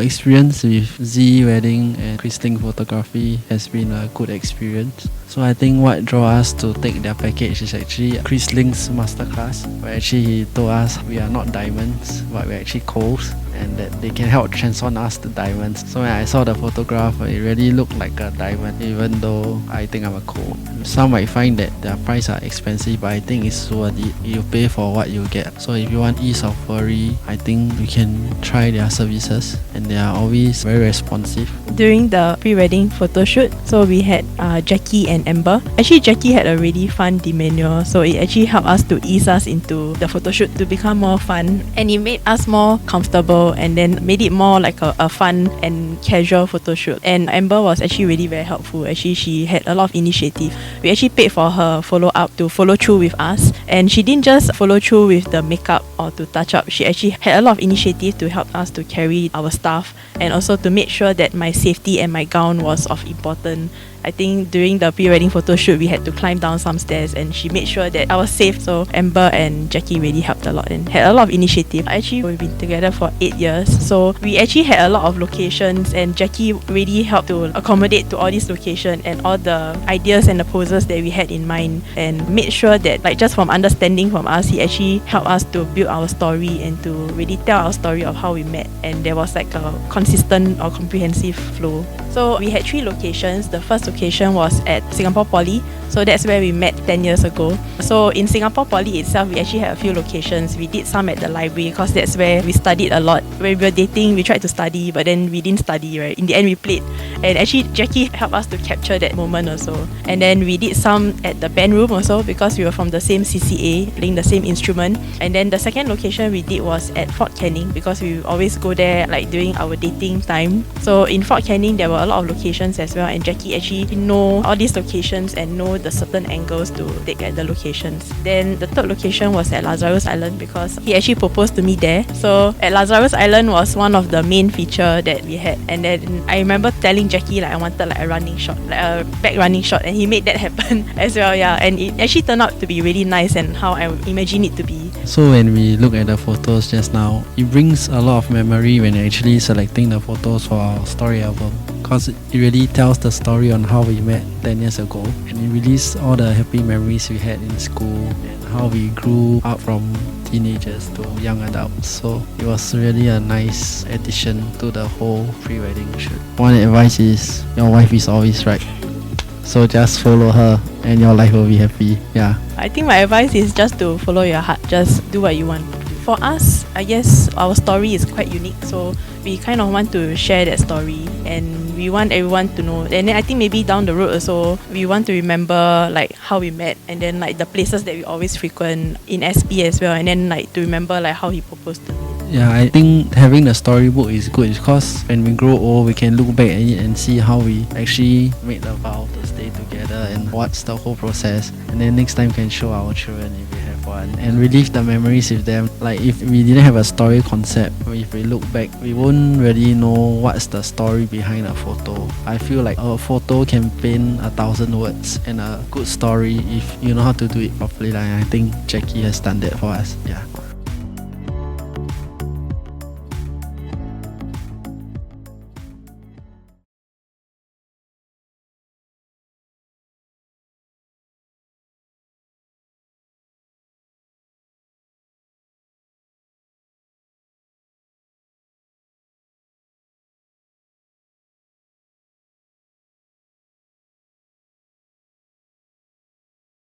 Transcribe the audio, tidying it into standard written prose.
Our experience with Z wedding and Ling photography has been a good experience. So I think what drew us to take their package is actually Ling's masterclass, where actually he told us we are not diamonds, but we're actually coals, and that they can help transform us to diamonds. So when I saw the photograph, it really looked like a diamond, even though I think I'm a coal. Some might find that their price are expensive, but I think it's worth it. You pay for what you get. So if you want ease of worry, I think you can try their services, and they are always very responsive. During the pre-wedding photo shoot, so we had Jackyz and Amber. Actually, Jackyz had a really fun demeanor, so it actually helped us to ease us into the photo shoot to become more fun, and it made us more comfortable, and then made it more like a fun and casual photo shoot. And Amber was actually really very helpful. Actually, she had a lot of initiative. We actually paid for her follow-up to follow through with us, and she didn't just follow through with the makeup or to touch up. She actually had a lot of initiative to help us to carry our stuff, and also to make sure that my safety and my gown was of importance. I think during the pre-wedding photo shoot, we had to climb down some stairs, and she made sure that I was safe. So Amber and Jackyz really helped a lot and had a lot of initiative. Actually, we've been together for 8 years, so we actually had a lot of locations, and Jackyz really helped to accommodate to all these locations and all the ideas and the poses that we had in mind, and made sure that, like, just from understanding from us, he actually helped us to build our story and to really tell our story of how we met, and there was like a consistent or comprehensive flow. So we had 3 locations. The first location was at Singapore Poly, so that's where we met 10 years ago. So in Singapore Poly itself, we actually had a few locations. We did some at the library because that's where we studied a lot. When we were dating, we tried to study, but then we didn't study, right? In the end, we played. And actually, Jackyz helped us to capture that moment also. And then we did some at the band room also, because we were from the same CCA, playing the same instrument. And then the second location we did was at Fort Canning, because we always go there like during our dating time. So in Fort Canning, there were a lot of locations as well, and Jackyz actually know all these locations and know the certain angles to take at the locations. Then the third location was at Lazarus Island, because he actually proposed to me there. So at Lazarus Island was one of the main feature that we had. And then I remember telling Jackyz like I wanted like a running shot, like a back running shot, and he made that happen as well. Yeah, and it actually turned out to be really nice and how I imagined it to be. So when we look at the photos just now, it brings a lot of memory when actually selecting the photos for our story album, because it really tells the story on how we met 10 years ago, and it releases all the happy memories we had in school and how we grew up from teenagers to young adults. So it was really a nice addition to the whole pre-wedding shoot. One advice is your wife is always right, so just follow her and your life will be happy. Yeah, I think my advice is just to follow your heart. Just do what you want. For us, I guess our story is quite unique, so we kind of want to share that story, and we want everyone to know. And then I think maybe down the road also, we want to remember like how we met, and then like the places that we always frequent in SP as well, and then like to remember like how he proposed to me. Yeah, I think having the storybook is good, because when we grow old, we can look back at it and see how we actually made the vow to stay together and what's the whole process. And then next time can show our children if we have one, and relive the memories with them. Like if we didn't have a story concept, if we look back, we won't really know what's the story behind a photo. I feel like a photo can paint 1,000 words, and a good story if you know how to do it properly. Like I think Jackyz has done that for us. Yeah.